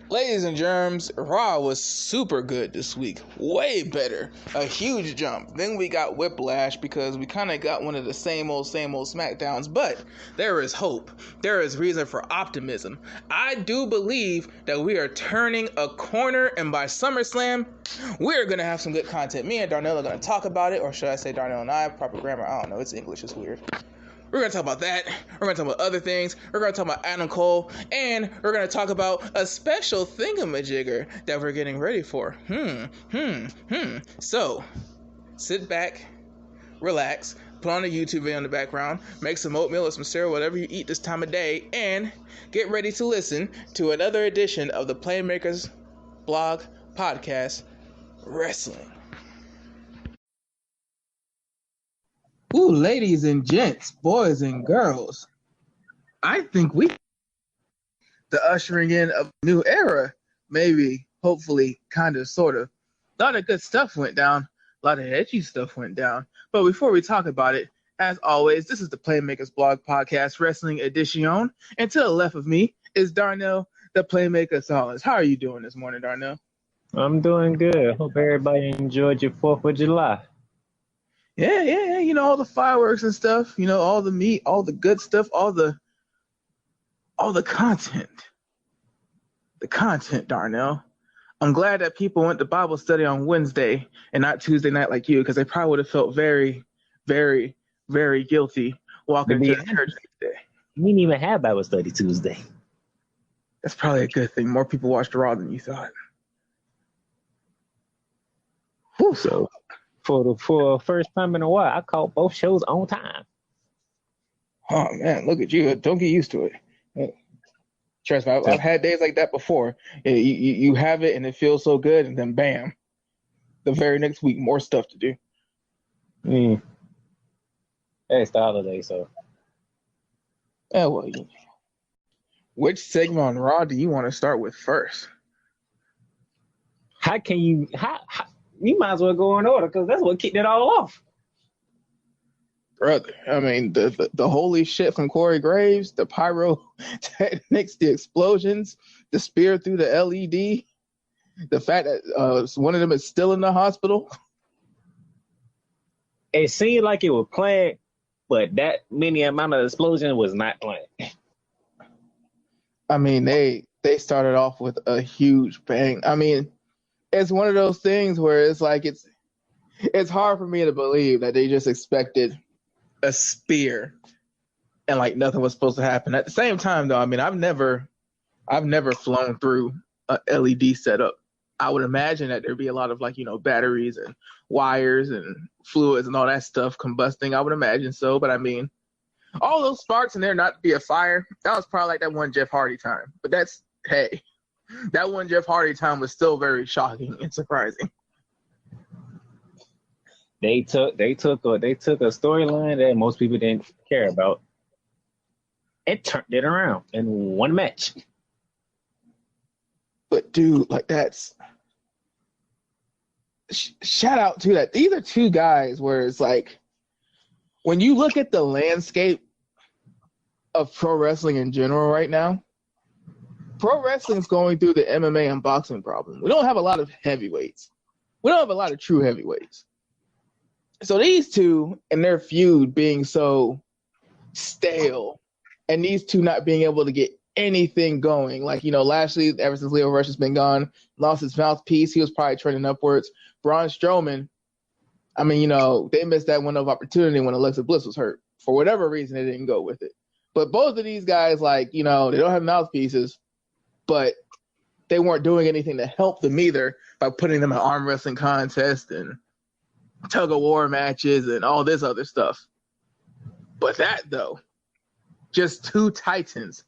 Ladies and germs, Raw was super good this week. Way better. A huge jump. Then we got Whiplash because we kind of got one of the same old SmackDowns. But there is hope. There is reason for optimism. I do believe that we are turning a corner, and by SummerSlam, we're going to have some good content. Me and Darnell are going to talk about it, or should I say Darnell and I? Proper grammar, I don't know. It's English, it's weird. We're going to talk about that. We're going to talk about other things. We're going to talk about Adam Cole. And we're going to talk about a special thingamajigger that we're getting ready for. So, sit back, relax, put on a YouTube video in the background, make some oatmeal or some cereal, whatever you eat this time of day, and get ready to listen to another edition of the Playmakers Blog Podcast, Wrestling. Ooh, ladies and gents, boys and girls, I think the ushering in of a new era, maybe, hopefully, kind of, sort of. A lot of good stuff went down. A lot of edgy stuff went down. But before we talk about it, as always, this is the Playmakers Blog Podcast Wrestling Edition. And to the left of me is Darnell, the Playmaker Solace. How are you doing this morning, Darnell? I'm doing good. Hope everybody enjoyed your 4th of July. Yeah. You know, all the fireworks and stuff. You know, all the meat, all the good stuff, all the content. The content, Darnell. I'm glad that people went to Bible study on Wednesday and not Tuesday night like you, because they probably would have felt very, very, very guilty walking to church Tuesday. We didn't even have Bible study Tuesday. That's probably a good thing. More people watched Raw than you thought. Whew. So for first time in a while, I caught both shows on time. Oh man, look at you! Don't get used to it. Trust me, I've had days like that before. You have it and it feels so good, and then bam, the very next week, more stuff to do. Hey, it's the holiday, so. Yeah, well, which segment on Raw do you want to start with first? How you might as well go in order, because that's what kicked it all off. Brother, I mean, the holy shit from Corey Graves, the pyrotechnics, the explosions, the spear through the LED, the fact that one of them is still in the hospital. It seemed like it was planned, but that many amount of explosion was not planned. I mean, they started off with a huge bang. I mean, it's one of those things where it's like it's hard for me to believe that they just expected a spear and like nothing was supposed to happen. At the same time, though, I mean, I've never flown through a LED setup. I would imagine that there'd be a lot of batteries and wires and fluids and all that stuff combusting. I would imagine so, but I mean, all those sparks in there not to be a fire. That was probably like that one Jeff Hardy time. But that one Jeff Hardy time was still very shocking and surprising. They took a storyline that most people didn't care about and turned it around in one match. But dude, like that's shout out to that. These are two guys where it's like when you look at the landscape of pro wrestling in general right now, pro wrestling is going through the MMA and boxing problem. We don't have a lot of heavyweights. We don't have a lot of true heavyweights. So these two and their feud being so stale, and these two not being able to get anything going. Like, Lashley, ever since Leo Rush has been gone, lost his mouthpiece. He was probably trending upwards. Braun Strowman, I mean, they missed that window of opportunity when Alexa Bliss was hurt. For whatever reason, they didn't go with it. But both of these guys, they don't have mouthpieces, but they weren't doing anything to help them either by putting them in arm wrestling contests and tug of war matches and all this other stuff. But that, though, just two titans.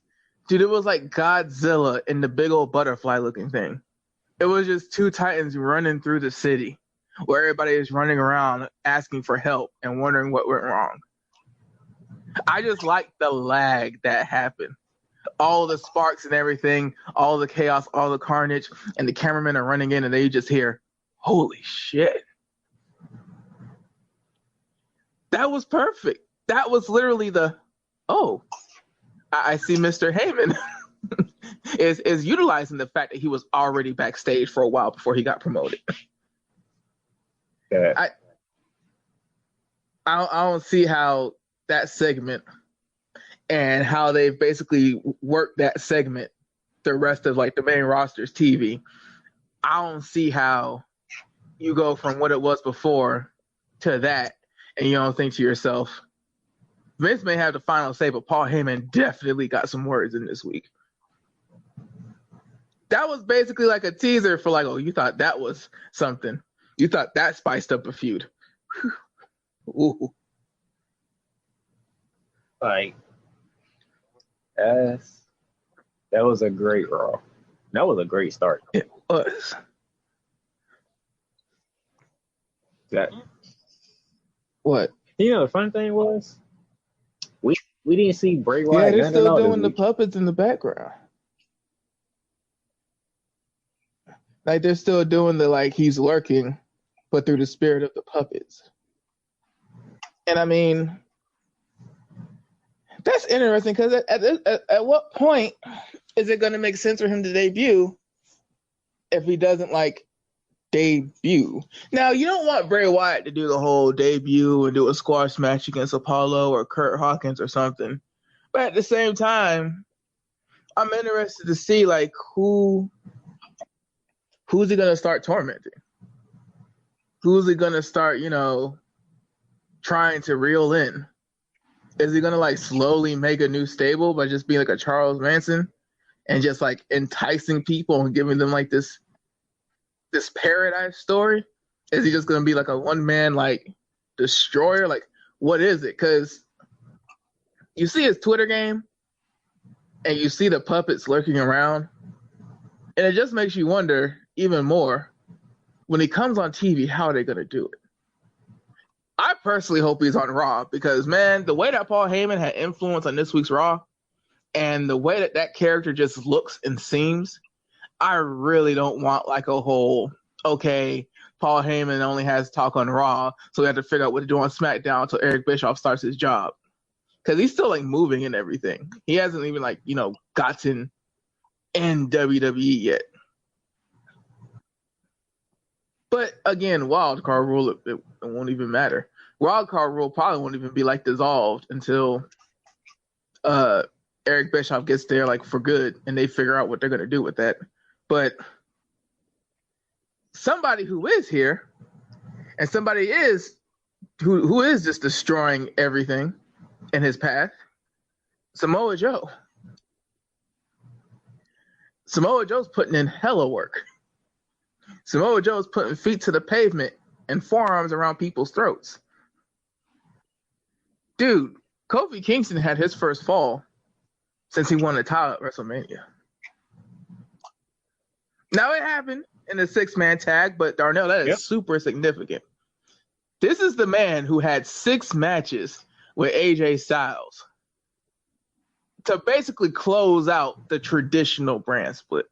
Dude, it was like Godzilla and the big old butterfly looking thing. It was just two titans running through the city where everybody is running around asking for help and wondering what went wrong. I just like the lag that happened. All the sparks and everything, all the chaos, all the carnage, and the cameramen are running in and they just hear, holy shit. That was perfect. That was literally I see Mr. Heyman. is utilizing the fact that he was already backstage for a while before he got promoted. Yeah. I don't see how that segment and how they've basically worked that segment the rest of like the main roster's TV. I don't see how you go from what it was before to that, and you don't think to yourself, Vince may have the final say, but Paul Heyman definitely got some words in this week. That was basically like a teaser for like, oh, you thought that was something. You thought that spiced up a feud. Ooh. Like, that was a great Raw. That was a great start. It was. That, What? you know, the fun thing was, we didn't see Bray Yeah, Wyatt. they're nothing still all this doing the week. puppets in the background. Like they're still doing the like he's lurking, but through the spirit of the puppets. And I mean, that's interesting because at what point is it going to make sense for him to debut if he doesn't like debut? Now, you don't want Bray Wyatt to do the whole debut and do a squash match against Apollo or Kurt Hawkins or something. But at the same time, I'm interested to see like who's he going to start tormenting? Who's he going to start, trying to reel in? Is he going to like slowly make a new stable by just being like a Charles Manson and just like enticing people and giving them like this paradise story? Is he just going to be like a one-man like destroyer? Like, what is it? Because you see his Twitter game and you see the puppets lurking around, and it just makes you wonder even more when he comes on TV, how are they going to do it? I personally hope he's on Raw because, man, the way that Paul Heyman had influence on this week's Raw and the way that character just looks and seems, I really don't want like a whole, okay, Paul Heyman only has talk on Raw, so we have to figure out what to do on SmackDown until Eric Bischoff starts his job. Because he's still like moving and everything. He hasn't even like, gotten in WWE yet. But again, wild card rule, it won't even matter. Wild card rule probably won't even be like dissolved until Eric Bischoff gets there like for good and they figure out what they're gonna do with that. But somebody who is here and somebody who is just destroying everything in his path, Samoa Joe. Samoa Joe's putting in hella work. Samoa Joe's putting feet to the pavement and forearms around people's throats. Dude, Kofi Kingston had his first fall since he won the title at WrestleMania. Now it happened in a 6-man tag, but Darnell, that is super significant. This is the man who had 6 matches with AJ Styles to basically close out the traditional brand split.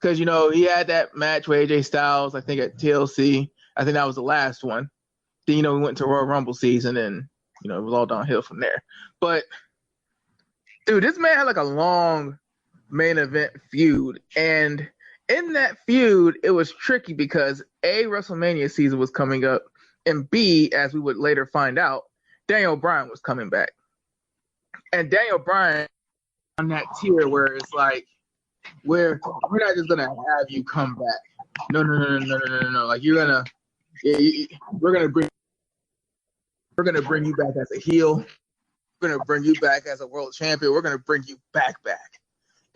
Because, he had that match with AJ Styles, I think at TLC. I think that was the last one. Then, we went to Royal Rumble season and, it was all downhill from there. But, dude, this man had like a long main event feud. And in that feud, it was tricky because A, WrestleMania season was coming up. And B, as we would later find out, Daniel Bryan was coming back. And Daniel Bryan on that tier where it's like, we're not just gonna have you come back. No. Like we're gonna bring you back as a heel. We're gonna bring you back as a world champion. We're gonna bring you back,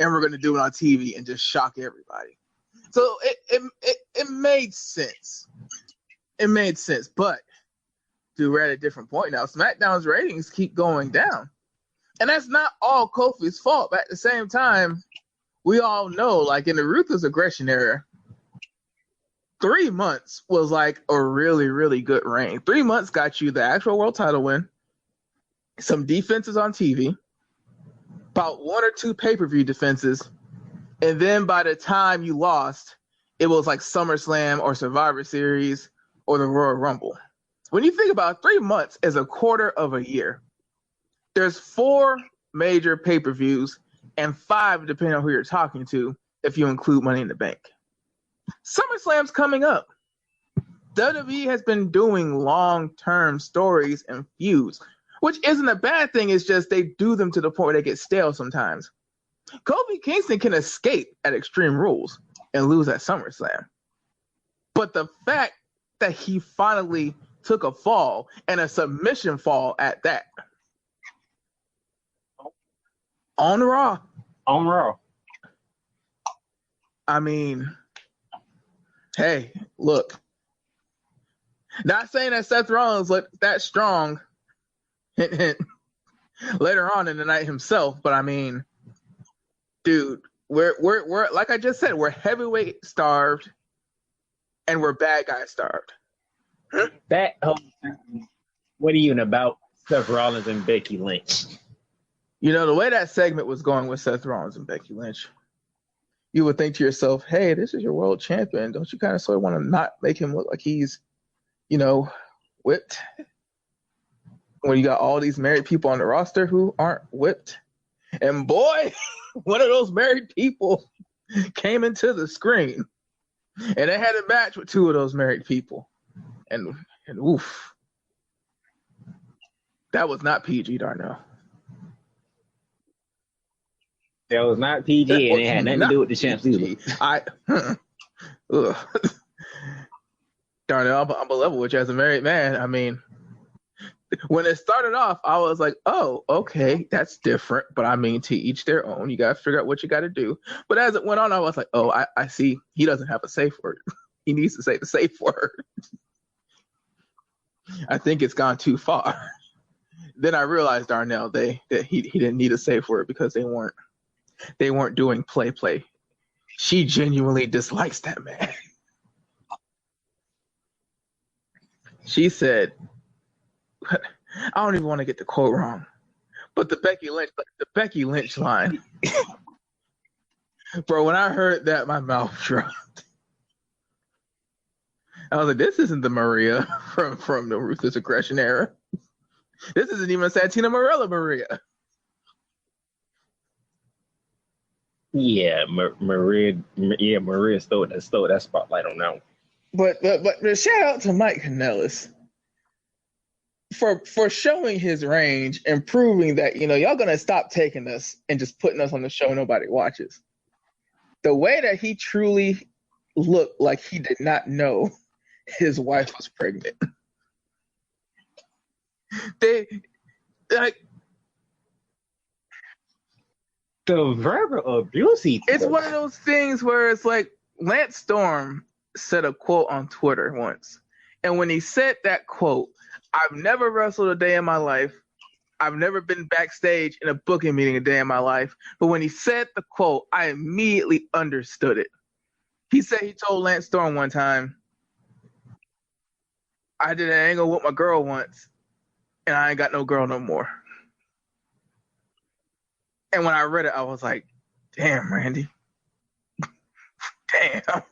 and we're gonna do it on TV and just shock everybody. So it made sense. It made sense, but dude, we're at a different point now. SmackDown's ratings keep going down, and that's not all Kofi's fault. But at the same time, we all know, like in the Ruthless Aggression era, 3 months was like a really, really good reign. 3 months got you the actual world title win, some defenses on TV, about 1 or 2 pay-per-view defenses, and then by the time you lost, it was like SummerSlam or Survivor Series or the Royal Rumble. When you think about it, 3 months is a quarter of a year. There's 4 major pay-per-views and 5 depending on who you're talking to if you include Money in the Bank. SummerSlam's coming up. WWE has been doing long-term stories and feuds, which isn't a bad thing. It's just they do them to the point where they get stale sometimes. Kofi Kingston can escape at Extreme Rules and lose at SummerSlam. But the fact that he finally took a fall, and a submission fall at that, on Raw. I mean, hey, look. Not saying that Seth Rollins looked that strong later on in the night himself, but I mean, dude, we're like I just said, we're heavyweight starved, and we're bad guy starved. That whole what are you in about Seth Rollins and Becky Lynch? You know, the way that segment was going with Seth Rollins and Becky Lynch, you would think to yourself, hey, this is your world champion. Don't you kind of sort of want to not make him look like he's, you know, whipped? When you got all these married people on the roster who aren't whipped. And boy, one of those married people came into the screen. And they had a match with 2 of those married people. And oof. That was not PG, Darnell. That was not PG, and it had nothing to do with the champs either. Darnell, I'm a level with you as a married man. I mean, when it started off, I was like, oh, okay, that's different. But I mean, to each their own. You got to figure out what you got to do. But as it went on, I was like, oh, I see. He doesn't have a safe word. He needs to say the safe word. I think it's gone too far. Then I realized, Darnell, that he didn't need a safe word because they weren't doing play. She genuinely dislikes that man. She said, I don't even want to get the quote wrong, but the Becky Lynch line. Bro, when I heard that, my mouth dropped. I was like, this isn't the Maria from the Ruthless Aggression era. This isn't even Santina Marella Maria. Yeah, Maria stole that spotlight on that one. But shout out to Mike Kanellis for showing his range and proving that, you know, y'all gonna stop taking us and just putting us on the show nobody watches. The way that he truly looked like he did not know his wife was pregnant. They like the verbal abuse. It's one of those things where it's like Lance Storm said a quote on Twitter once. And when he said that quote, I've never wrestled a day in my life. I've never been backstage in a booking meeting a day in my life. But when he said the quote, I immediately understood it. He said he told Lance Storm one time, I did an angle with my girl once, and I ain't got no girl no more. And when I read it, I was like, damn, Randy. Damn.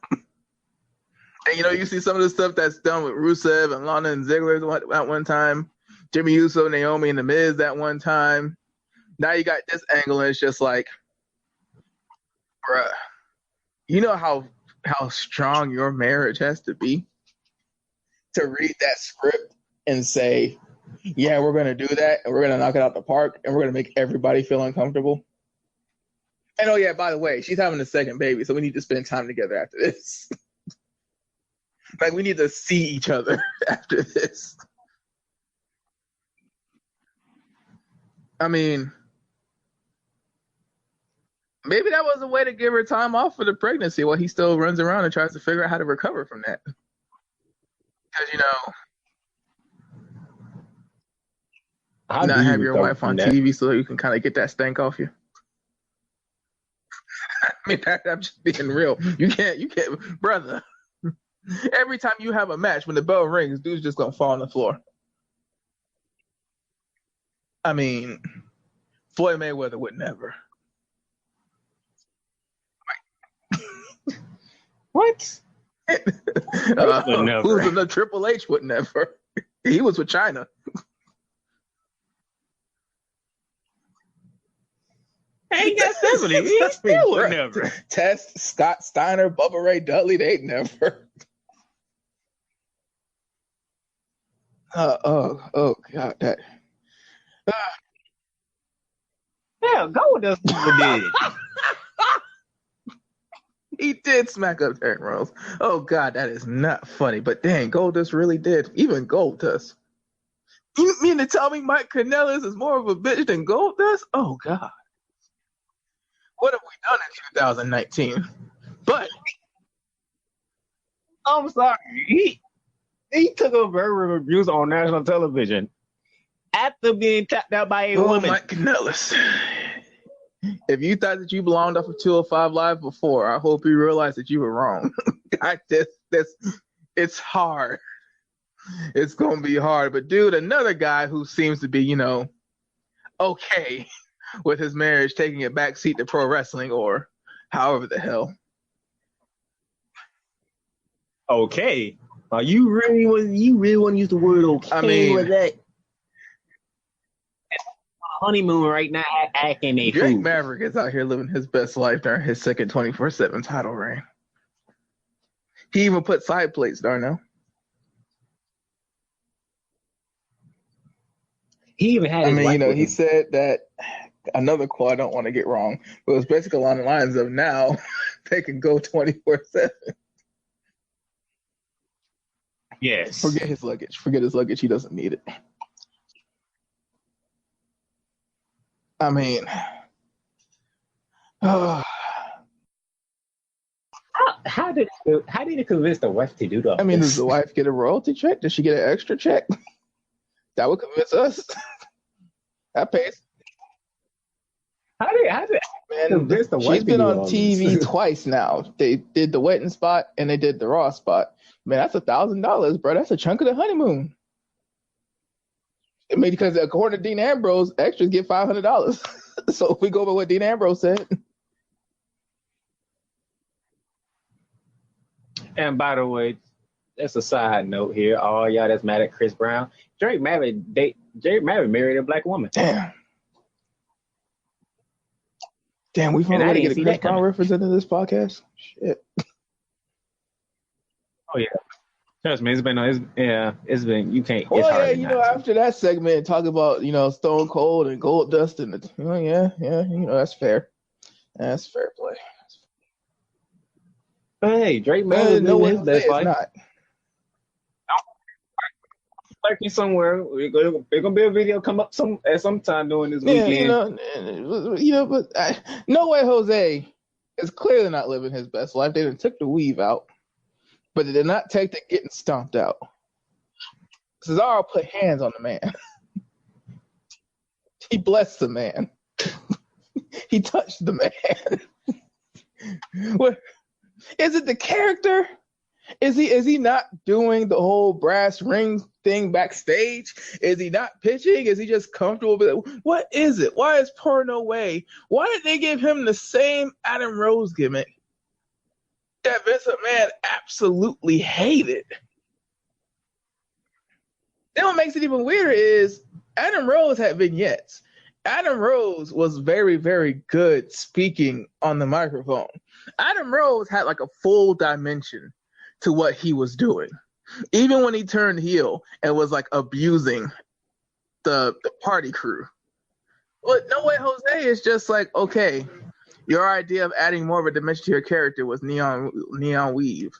And, you know, you see some of the stuff that's done with Rusev and Lana and Ziggler at one time, Jimmy Uso, Naomi, and The Miz that one time. Now you got this angle, and it's just like, bruh, you know how strong your marriage has to be to read that script and say, yeah, we're going to do that, and we're going to knock it out the park, and we're going to make everybody feel uncomfortable. And, oh, yeah, by the way, she's having a second baby, so we need to spend time together after this. Like, we need to see each other after this. I mean, maybe that was a way to give her time off for the pregnancy while he still runs around and tries to figure out how to recover from that. Because, you know, not have your wife on TV so you can kind of get that stank off you. I mean, I'm just being real. You can't, brother. Every time you have a match, when the bell rings, dude's just gonna fall on the floor. I mean, Floyd Mayweather would never. What? Who's the Triple H would never. He was with China. Ain't got wrestling. He still would never. Test, Scott Steiner, Bubba Ray Dudley, they never. Oh God, that. Hell, Goldust never did. He did smack up Derrick Rose. Oh God, that is not funny. But dang, Goldust really did. Even Goldust. You mean to tell me Mike Kanellis is more of a bitch than Goldust? Oh God. What have we done in 2019? But I'm sorry. He took a verbal abuse on national television after being tapped out by a woman. Mike Kanellis. If you thought that you belonged off of 205 Live before, I hope you realize that you were wrong. It's hard. It's going to be hard. But, dude, another guy who seems to be, okay with his marriage, taking a backseat to pro wrestling or however the hell. Okay. You really want to use the word okay with that? Honeymoon right now, acting a Drake fool. Maverick is out here living his best life during his second 24/7 title reign. He even put side plates, Darnell. He even had. He said that another quote. I don't want to get wrong, but it was basically along the lines of now they can go 24/7. Yes. Forget his luggage. He doesn't need it. I mean, how did he convince the wife to do that? I mean, does the wife get a royalty check? Does she get an extra check? That would convince us. That pays. How did convince the wife? She's been on TV twice now. They did the wedding spot and they did the Raw spot. Man, that's $1,000, bro. That's a chunk of the honeymoon. I mean, because according to Dean Ambrose, extras get $500. So if we go by what Dean Ambrose said. And by the way, that's a side note here. All y'all that's mad at Chris Brown, Drake Maverick married a black woman. Damn, we finally got to get a Chris Brown reference into this podcast. Shit. Oh yeah. Trust me, it's been you can't. Well, after that segment, talk about Stone Cold and Goldust and that's fair. That's fair play. But hey, Drake Maverick no his best fight. Not. Lurking somewhere, there's gonna be a video come up at some time during this weekend. But No Way Jose is clearly not living his best life. They done took the weave out. But they did not take the getting stomped out. Cesaro put hands on the man. He blessed the man. He touched the man. What is it? The character? Is he not doing the whole brass ring thing backstage? Is he not pitching? Is he just comfortable with it? What is it? Why is poor No Way? Why did they give him the same Adam Rose gimmick that Vince McMahon absolutely hated? Then what makes it even weirder is Adam Rose had vignettes. Adam Rose was very, very good speaking on the microphone. Adam Rose had like a full dimension to what he was doing. Even when he turned heel and was like abusing the party crew. But No Way Jose is just like, okay, your idea of adding more of a dimension to your character was neon weave.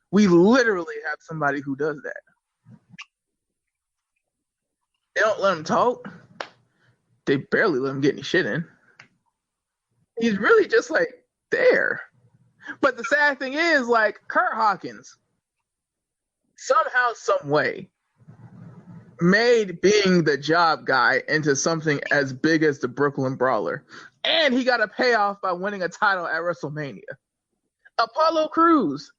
We literally have somebody who does that. They don't let him talk. They barely let him get any shit in. He's really just like there. But the sad thing is, like, Kurt Hawkins somehow, some way made being the job guy into something as big as the Brooklyn Brawler. And he got a payoff by winning a title at WrestleMania. Apollo Crews.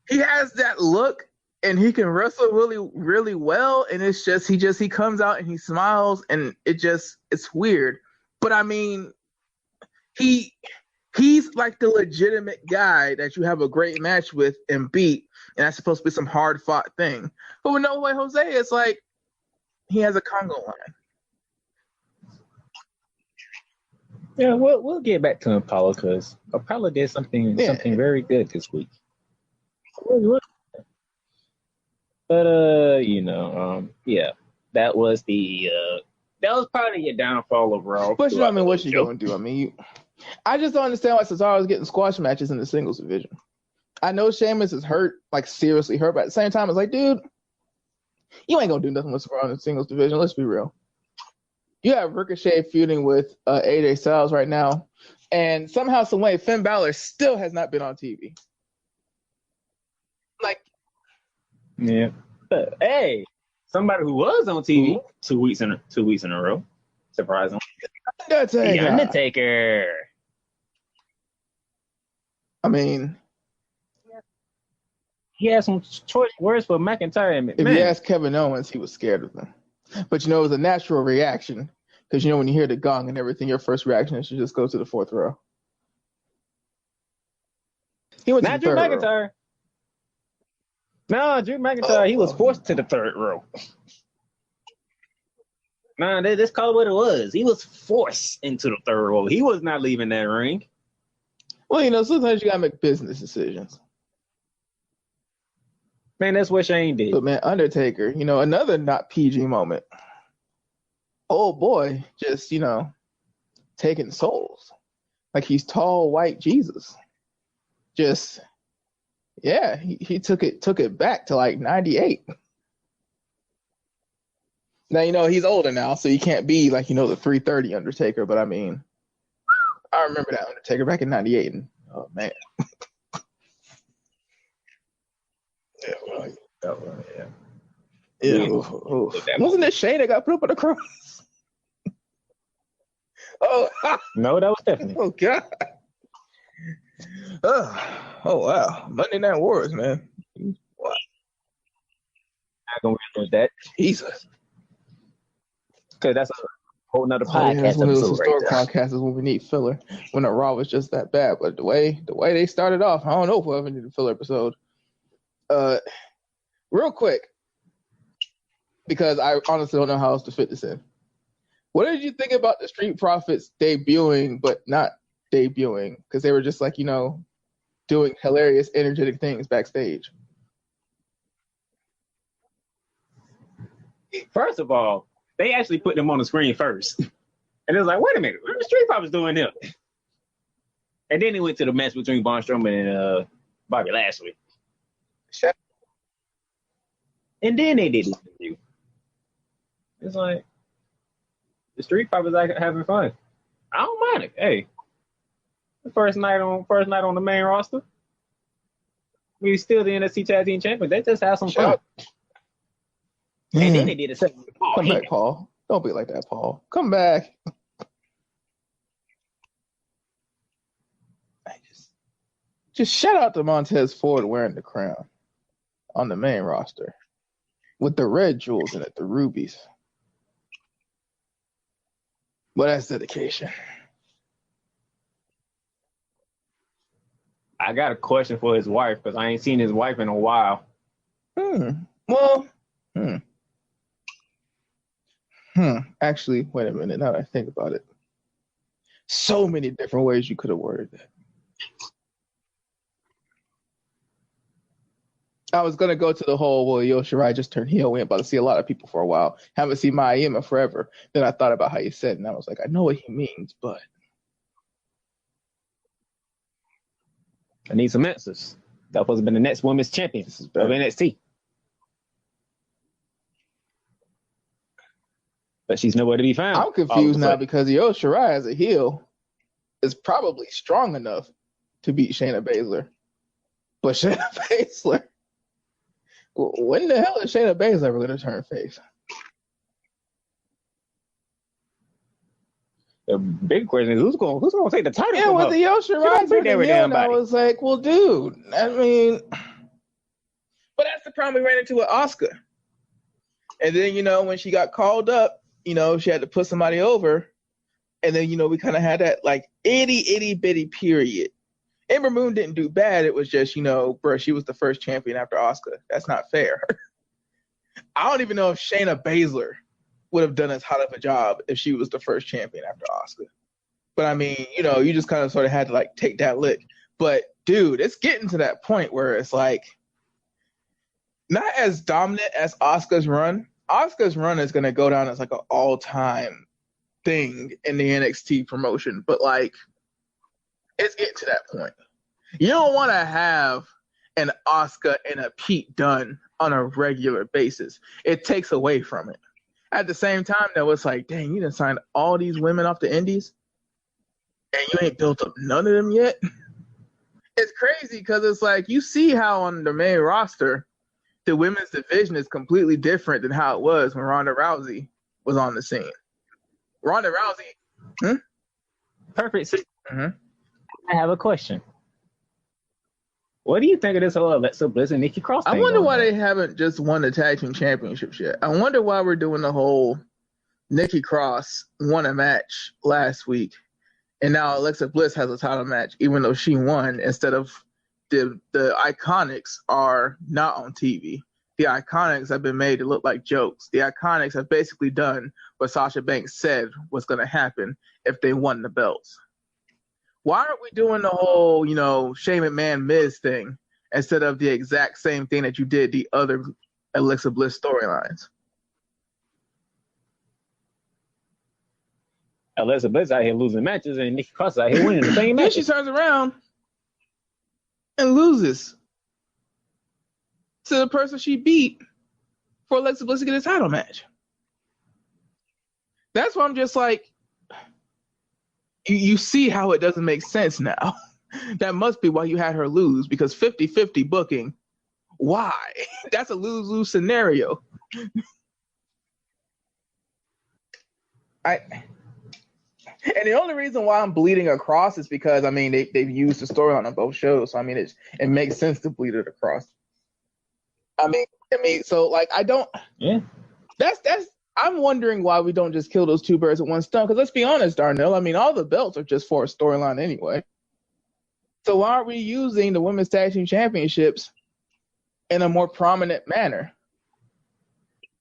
He has that look and he can wrestle really, really well. And it's just, he comes out and he smiles and it's weird. But I mean, he's like the legitimate guy that you have a great match with and beat. And that's supposed to be some hard fought thing. But with No Way Jose, it's like he has a Congo line. Yeah, we'll get back to Apollo because Apollo did something very good this week. But yeah, that was probably your downfall overall. But you know, I mean, what you going to do? I mean, I just don't understand why Cesaro is getting squash matches in the singles division. I know Sheamus is hurt, like seriously hurt, but at the same time, it's like, dude, you ain't gonna do nothing with Cesaro in the singles division. Let's be real. You have Ricochet feuding with AJ Styles right now, and somehow, some way, Finn Balor still has not been on TV. Like, yeah, but, hey, somebody who was on TV 2 weeks in a row, surprisingly, The Undertaker. I mean, he had some choice words for McIntyre and McMahon. If you ask Kevin Owens, he was scared of them. But it was a natural reaction because when you hear the gong and everything, your first reaction is to just go to the fourth row. He went Not Drew McIntyre. No, Drew McIntyre, he was forced to the third row. Nah, let's call it what it was. He was forced into the third row. He was not leaving that ring. Well, sometimes you got to make business decisions. Man, that's what Shane did. But, man, Undertaker, another not PG moment. Oh, boy, just, taking souls. Like he's tall, white Jesus. Just, yeah, he took it back to like 98. Now, he's older now, so he can't be like, the 330 Undertaker. But, I mean, I remember that Undertaker back in 98. And, oh, man. Yeah, well, yeah. Yeah. Wasn't it Shane that got put up on the cross? Oh. No, that was Stephanie. Oh, God. Oh, wow. Monday Night Wars, man. What? Not going to with that. Jesus. Because that's a whole nother podcast. That's one of those historic podcasts is when we need filler. When the Raw was just that bad. But the way they started off, I don't know if we'll ever need a filler episode. Real quick, because I honestly don't know how else to fit this in. What did you think about the Street Profits debuting, but not debuting? Because they were just like, doing hilarious, energetic things backstage. First of all, they actually put them on the screen first. And it was like, wait a minute, what are the Street Profits doing here? And then they went to the match between Braun Strowman and Bobby Lashley. And then they did the interview. It's like the Street Profits like having fun. I don't mind it. Hey, the first night on the main roster. We still the NXT Tag Team Champions. They just have some fun. And then they did a second. Come back, Paul. Don't be like that, Paul. Come back. Just shout out to Montez Ford wearing the crown on the main roster with the red jewels in it, the rubies. But that's dedication. I got a question for his wife because I ain't seen his wife in a while. Actually, wait a minute. Now that I think about it, so many different ways you could have worded that. I was going to go to the whole, well, Io Shirai just turned heel. We ain't about to see a lot of people for a while. Haven't seen Maiyama forever. Then I thought about how you said it, and I was like, I know what he means, but. I need some answers. That supposed to be the next women's champion of NXT. But she's nowhere to be found. I'm confused now because Io Shirai as a heel is probably strong enough to beat Shayna Baszler. But Shayna Baszler, when the hell is Shayna Baszler ever going to turn face? The big question is who's going to take the title? Yeah, with the Io Shirai, I was like, well, dude, I mean, but that's the problem we ran into with Asuka. And then, when she got called up, she had to put somebody over. And then, we kind of had that like itty bitty period. Ember Moon didn't do bad. It was just, bro, she was the first champion after Asuka. That's not fair. I don't even know if Shayna Baszler would have done as hot of a job if she was the first champion after Asuka. But I mean, you just kind of sort of had to like take that lick. But dude, it's getting to that point where it's like not as dominant as Asuka's run. Asuka's run is going to go down as like an all-time thing in the NXT promotion, but like it's getting to that point. You don't want to have an Asuka and a Pete Dunne on a regular basis. It takes away from it. At the same time, though, it's like, dang, you done signed all these women off the indies, and you ain't built up none of them yet. It's crazy because it's like you see how on the main roster, the women's division is completely different than how it was when Ronda Rousey was on the scene. Ronda Rousey. Perfect. I have a question. What do you think of this whole Alexa Bliss and Nikki Cross thing? I wonder why they haven't just won the tag team championships yet. I wonder why we're doing the whole Nikki Cross won a match last week, and now Alexa Bliss has a title match, even though she won, instead of the Iconics are not on TV. The Iconics have been made to look like jokes. The Iconics have basically done what Sasha Banks said was going to happen if they won the belts. Why aren't we doing the whole, Shane McMahon Miz thing instead of the exact same thing that you did the other Alexa Bliss storylines? Alexa Bliss out here losing matches and Nikki Cross out here winning the same match. Then she turns around and loses to the person she beat for Alexa Bliss to get a title match. That's why I'm just like, you see how it doesn't make sense now. That must be why you had her lose, because 50-50 booking. Why? That's a lose-lose scenario. And the only reason why I'm bleeding across is because, I mean, they've used the storyline on both shows. So, I mean, it makes sense to bleed it across. I mean, so, like, I don't... Yeah. I'm wondering why we don't just kill those two birds with one stone. Because let's be honest, Darnell, I mean, all the belts are just for a storyline anyway. So why aren't we using the Women's Tag Team Championships in a more prominent manner?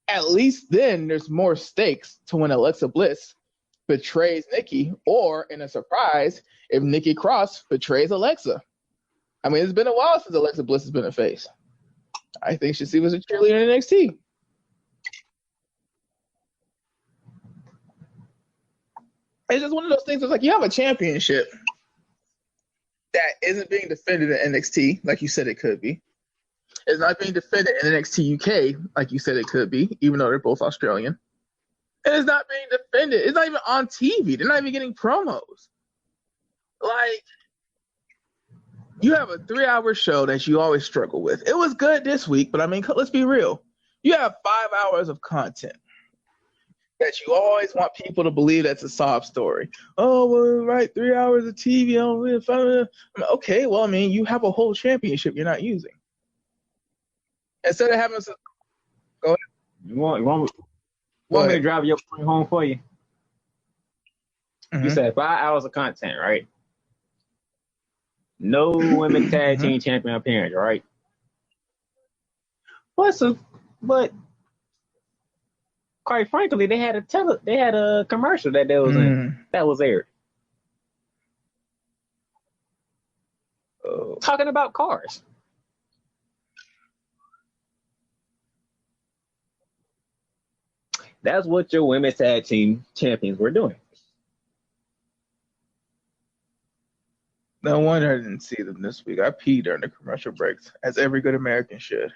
At least then there's more stakes to when Alexa Bliss betrays Nikki, or in a surprise, if Nikki Cross betrays Alexa. I mean, it's been a while since Alexa Bliss has been a face. I think she was a cheerleader in NXT. It's just one of those things that's like you have a championship that isn't being defended in NXT like you said it could be. It's not being defended in NXT UK like you said it could be, even though they're both Australian. And it's not being defended. It's not even on TV. They're not even getting promos. Like, you have a 3-hour show that you always struggle with. It was good this week, but I mean, let's be real. You have 5 hours of content that you always want people to believe that's a sob story. Oh, well, right, 3 hours of TV. Okay, well, I mean, you have a whole championship you're not using. Instead of having some... Go ahead. You want me to drive your point home for you? Mm-hmm. You said 5 hours of content, right? No women tag team champion appearance, right? But quite frankly, they had a commercial that was aired. Talking about cars. That's what your women's tag team champions were doing. No wonder I didn't see them this week. I peed during the commercial breaks, as every good American should.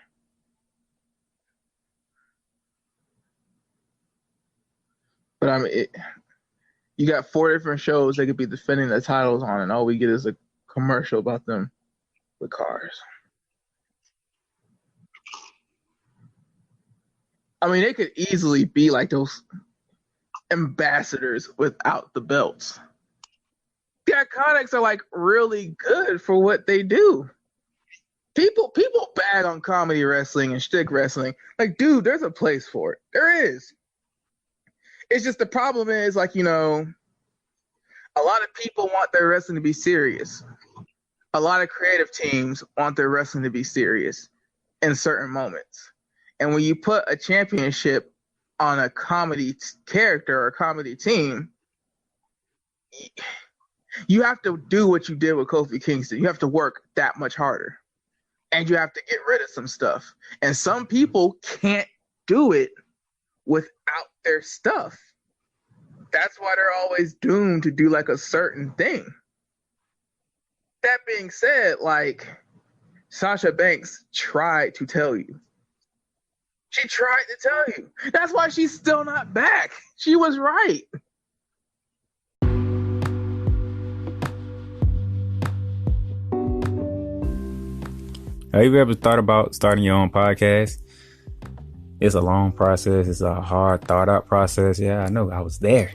But I mean, you got 4 different shows they could be defending the titles on, and all we get is a commercial about them with cars. I mean, they could easily be like those ambassadors without the belts. The Iconics are like really good for what they do. People bag on comedy wrestling and shtick wrestling. Like, dude, there's a place for it. There is. It's just the problem is, like, a lot of people want their wrestling to be serious. A lot of creative teams want their wrestling to be serious in certain moments. And when you put a championship on a comedy character or a comedy team, You have to do what you did with Kofi Kingston. You have to work that much harder. And you have to get rid of some stuff. And some people can't do it without their stuff. That's why they're always doomed to do like a certain thing. That being said, like, Sasha Banks tried to tell you. She tried to tell you. That's why she's still not back. She was right. Have you ever thought about starting your own podcast? It's a long process. It's a hard, thought out process. Yeah, I know. I was there.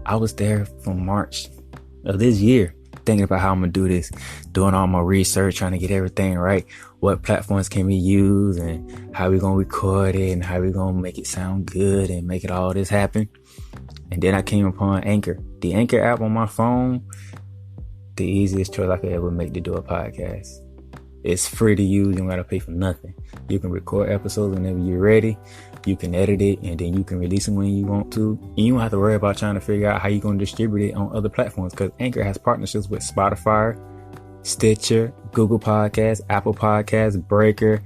I was there from March of this year, thinking about how I'm going to do this, doing all my research, trying to get everything right. What platforms can we use and how we going to record it and how we going to make it sound good and make it all this happen. And then I came upon Anchor. The Anchor app on my phone, the easiest choice I could ever make to do a podcast. It's free to use. You don't got to pay for nothing. You can record episodes whenever you're ready. You can edit it and then you can release them when you want to. And you don't have to worry about trying to figure out how you're going to distribute it on other platforms because Anchor has partnerships with Spotify, Stitcher, Google Podcasts, Apple Podcasts, Breaker,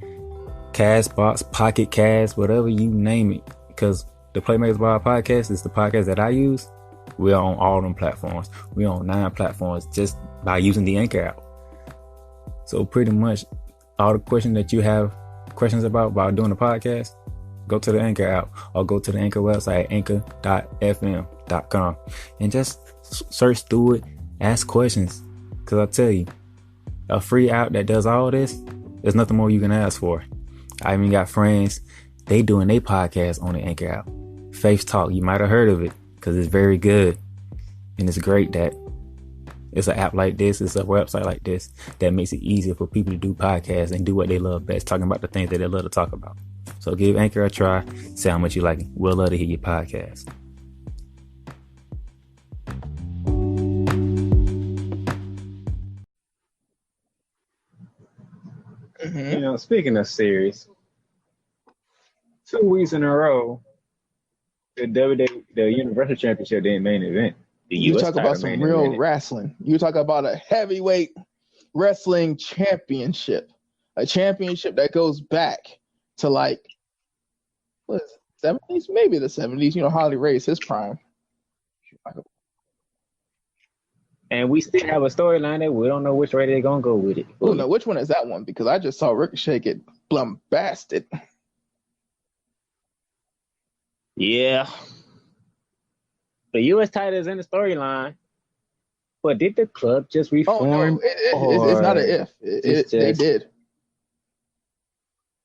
Castbox, Pocket Cast, whatever you name it. Because the Playmakers Bar podcast is the podcast that I use. We're on all them platforms. We're on 9 platforms just by using the Anchor app. So pretty much all the questions that you have questions about doing a podcast, go to the Anchor app or go to the Anchor website, anchor.fm.com, and just search through it, ask questions. Because I tell you, a free app that does all this, there's nothing more you can ask for. I even got friends, they doing their podcast on the Anchor app. Faith Talk, you might have heard of it because it's very good. And it's great that it's an app like this, it's a website like this that makes it easier for people to do podcasts and do what they love best, talking about the things that they love to talk about. So give Anchor a try, say how much you like it. We'll love to hear your podcast. Mm-hmm. You know, speaking of series, 2 weeks in a row, the Universal Championship didn't main event. You talk about some real wrestling. You talk about a heavyweight wrestling championship, a championship that goes back to like what is it, 70s, maybe the 70s. You know, Harley Race, his prime. And we still have a storyline that we don't know which way they're gonna go with it. Oh no, which one is that one? Because I just saw Ricochet get blasted. Yeah. The U.S. title is in the storyline, but did the club just reform? Oh, no, it's not an if. They did.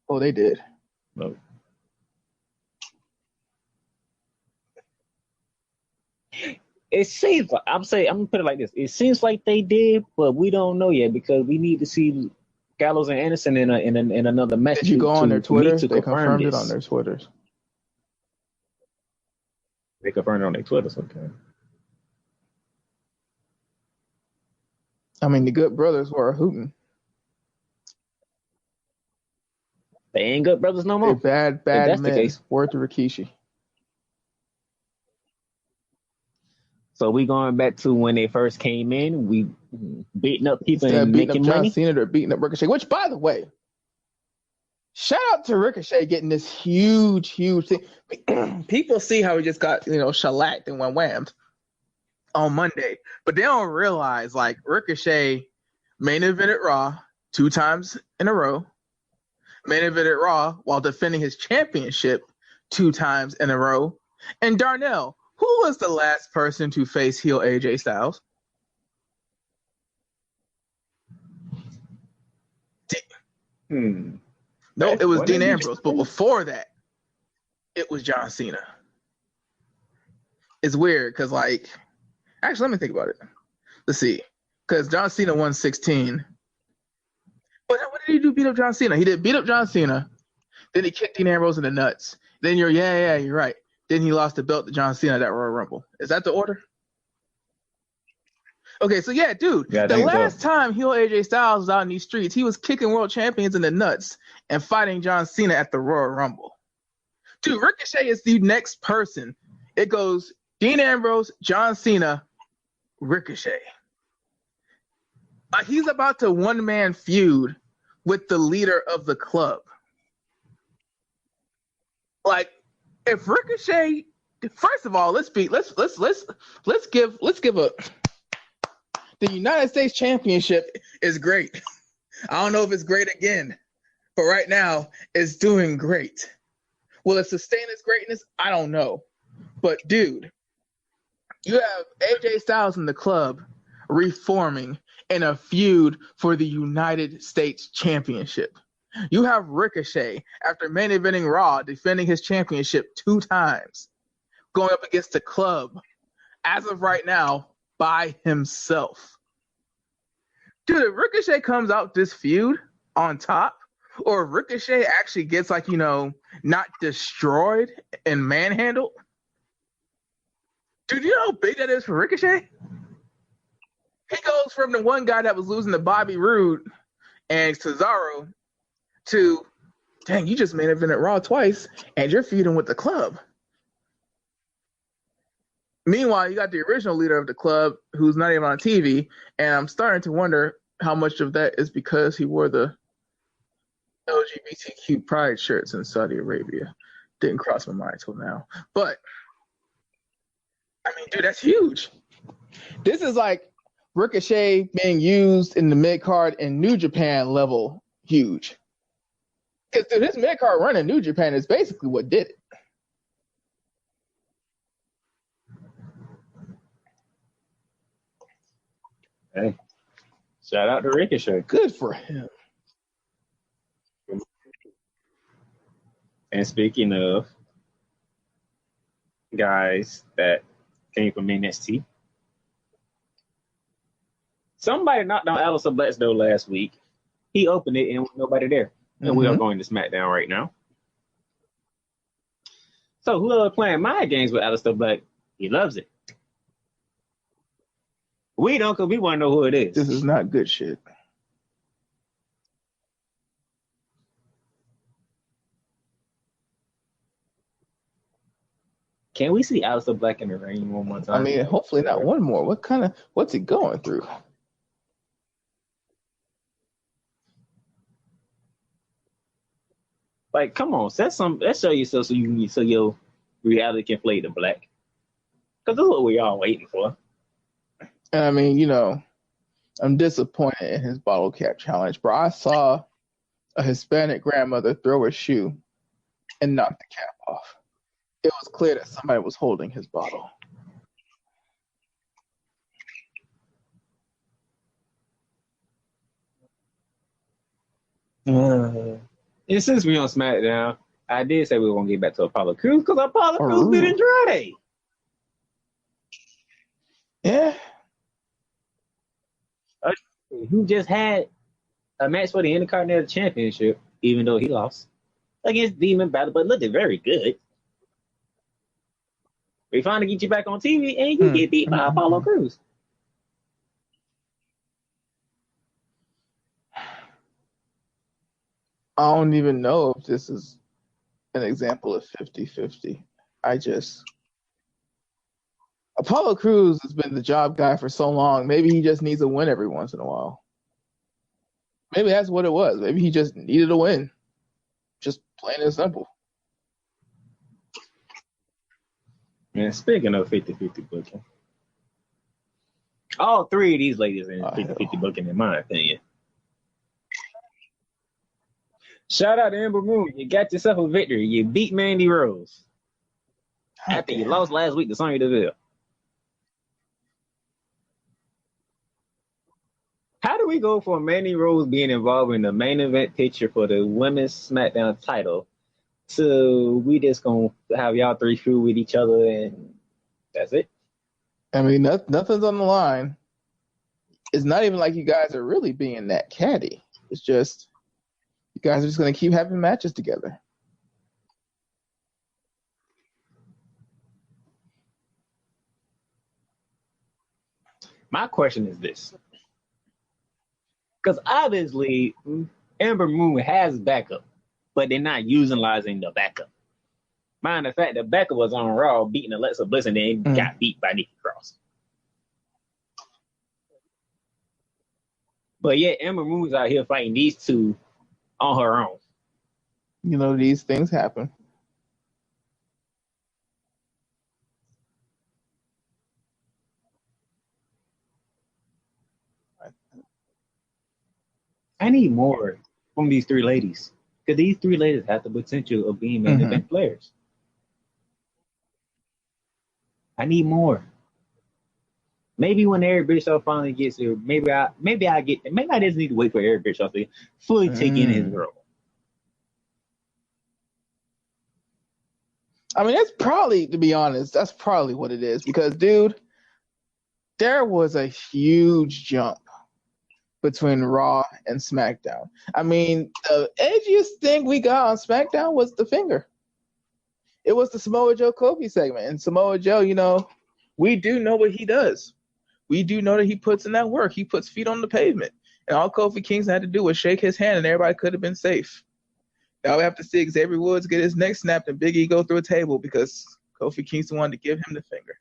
Oh, they did. No. It seems like I'm gonna put it like this. It seems like they did, but we don't know yet because we need to see Gallows and Anderson in another match. Did you go on their Twitter? They confirmed it on their Twitters. They confirmed it on their Twitters, okay. I mean, the Good Brothers were hooting. They ain't Good Brothers no more. They're bad men. Word to Rikishi. So we going back to when they first came in. We beating up people and making money. John Cena, they're beating up Ricochet. Which, by the way, shout out to Ricochet getting this huge thing. People see how he just got, shellacked and went whammed on Monday, but they don't realize like Ricochet main evented Raw 2 times in a row, main evented Raw while defending his championship 2 times in a row. And Darnell, who was the last person to face heel AJ Styles? No, it was Dean Ambrose. But before that, it was John Cena. It's weird because, actually, let me think about it. Let's see. Because John Cena won 16. But what did he do beat up John Cena? He did beat up John Cena. Then he kicked Dean Ambrose in the nuts. Then you're right. Then he lost the belt to John Cena at that Royal Rumble. Is that the order? Okay, so yeah, dude. Yeah, the last time heel AJ Styles was out in these streets, he was kicking world champions in the nuts and fighting John Cena at the Royal Rumble. Dude, Ricochet is the next person. It goes Dean Ambrose, John Cena, Ricochet. He's about to one-man feud with the leader of the club. Like, if Ricochet, first of all, let's give a the United States Championship is great. I don't know if it's great again, but right now it's doing great. Will it sustain its greatness? I don't know. But dude, you have AJ Styles in the club reforming in a feud for the United States Championship. You have Ricochet, after main eventing Raw, defending his championship 2 times, going up against the club, as of right now, by himself. Dude, if Ricochet comes out this feud on top, or if Ricochet actually gets, like, not destroyed and manhandled, dude, you know how big that is for Ricochet? He goes from the one guy that was losing to Bobby Roode and Cesaro to, dang, you just main evented Raw twice, and you're feuding with the club. Meanwhile, you got the original leader of the club who's not even on TV, and I'm starting to wonder how much of that is because he wore the LGBTQ pride shirts in Saudi Arabia. Didn't cross my mind till now. But, I mean, dude, that's huge. This is like Ricochet being used in the mid-card in New Japan level huge. Because, dude, his mid-card run in New Japan is basically what did it. Hey, shout out to Ricochet. Good for him. And speaking of guys that came from NXT, somebody knocked on Aleister Black's door last week. He opened it and there was nobody there. And we are going to SmackDown right now. So whoever playing mind games with Aleister Black, he loves it. We don't, because we want to know who it is. This is not good shit. Can we see Aleister Black in the ring one more time? I mean, hopefully not one more. What's he going through? Like, come on, let's show yourself so your reality can play the black. Because that's what we all waiting for. And I mean, I'm disappointed in his bottle cap challenge, bro. I saw a Hispanic grandmother throw a shoe and knock the cap off. It was clear that somebody was holding his bottle. And since we on SmackDown, I did say we were going to get back to Apollo Crews because Apollo Crews beat Andrade. Yeah. Who just had a match for the Intercontinental Championship, even though he lost against Demon Battle, but looked very good. We finally get you back on TV and you get beat by Apollo Crews. I don't even know if this is an example of 50-50. Apollo Crews has been the job guy for so long. Maybe he just needs a win every once in a while. Maybe that's what it was. Maybe he just needed a win. Just plain and simple. Man, speaking of 50-50 booking, all 3 of these ladies in 50-50 booking, in my opinion. Shout out to Ember Moon. You got yourself a victory. You beat Mandy Rose. After you lost last week to Sonya Deville. How do we go from Mandy Rose being involved in the main event picture for the women's SmackDown title to we just going to have y'all 3 feud with each other and that's it? I mean, nothing's on the line. It's not even like you guys are really being that catty. It's just you guys are just going to keep having matches together. My question is this. Because obviously, Ember Moon has backup, but they're not utilizing the backup. Mind the fact, the backup was on Raw beating Alexa Bliss and then got beat by Nikki Cross. But yet Ember Moon's out here fighting these two on her own. You know, these things happen. I need more from these three ladies. Because these three ladies have the potential of being main event players. I need more. Maybe when Eric Bischoff finally gets here, maybe I just need to wait for Eric Bischoff to fully take in his role. I mean, that's probably, to be honest, that's probably what it is. Because, dude, there was a huge jump between Raw and SmackDown. I mean, the edgiest thing we got on SmackDown was the finger. It was the Samoa Joe Kofi segment. And Samoa Joe, you know, we do know what he does. We do know that he puts in that work. He puts feet on the pavement. And all Kofi Kingston had to do was shake his hand and everybody could have been safe. Now we have to see Xavier Woods get his neck snapped and Big E go through a table because Kofi Kingston wanted to give him the finger.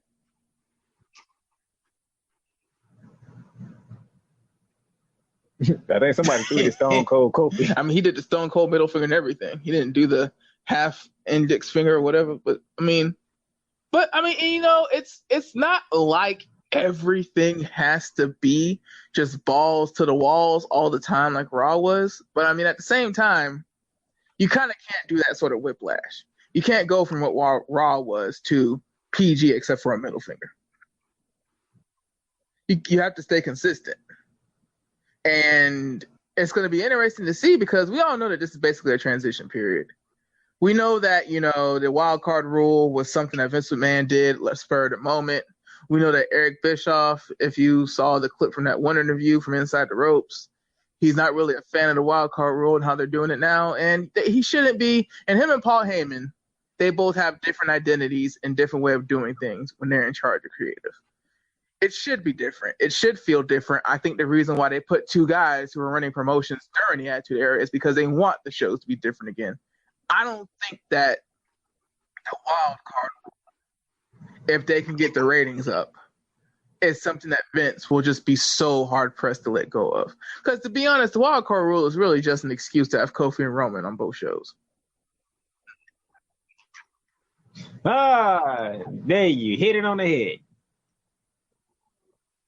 I think somebody threw the Stone Cold Kofi. I mean, he did the Stone Cold middle finger and everything. He didn't do the half index finger or whatever. But I mean, you know, it's not like everything has to be just balls to the walls all the time like Raw was. But I mean, at the same time, you kind of can't do that sort of whiplash. You can't go from what Raw was to PG except for a middle finger. You have to stay consistent. And it's going to be interesting to see because we all know that this is basically a transition period. We know that, you know, the wild card rule was something that Vince McMahon did, let's spur the moment. We know that Eric Bischoff, if you saw the clip from that one interview from Inside the Ropes, he's not really a fan of the wild card rule and how they're doing it now. And he shouldn't be. And him and Paul Heyman, they both have different identities and different way of doing things when they're in charge of creative. It should be different. It should feel different. I think the reason why they put two guys who are running promotions during the Attitude Era is because they want the shows to be different again. I don't think that the wild card, if they can get the ratings up, is something that Vince will just be so hard pressed to let go of. Because to be honest, the wild card rule is really just an excuse to have Kofi and Roman on both shows. There you hit it on the head.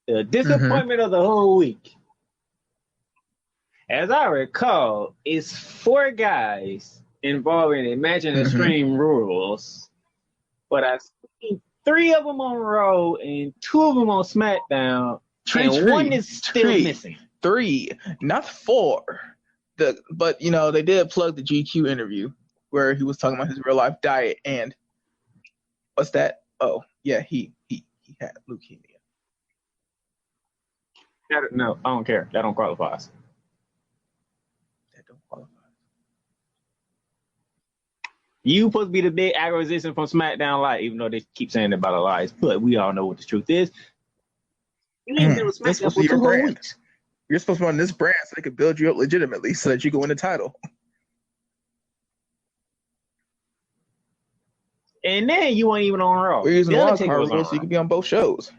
The disappointment of the whole week. As I recall, it's 4 guys involving Imagine Extreme Rules, but I've seen 3 of them on Raw and 2 of them on SmackDown, and 1 is still missing. 3, not 4. But you know, they did plug the GQ interview where he was talking about his real life diet and what's that? Oh yeah, he had leukemia. No, I don't care. That don't qualify. That don't qualify. You supposed to be the big acquisition from SmackDown Live, even though they keep saying about Elias, but we all know what the truth is. You ain't been with SmackDown for 2 whole weeks. You're supposed to be on this brand so they could build you up legitimately so that you can win the title. And then you weren't even on Raw. We're using the wild card rule so you can be on both shows.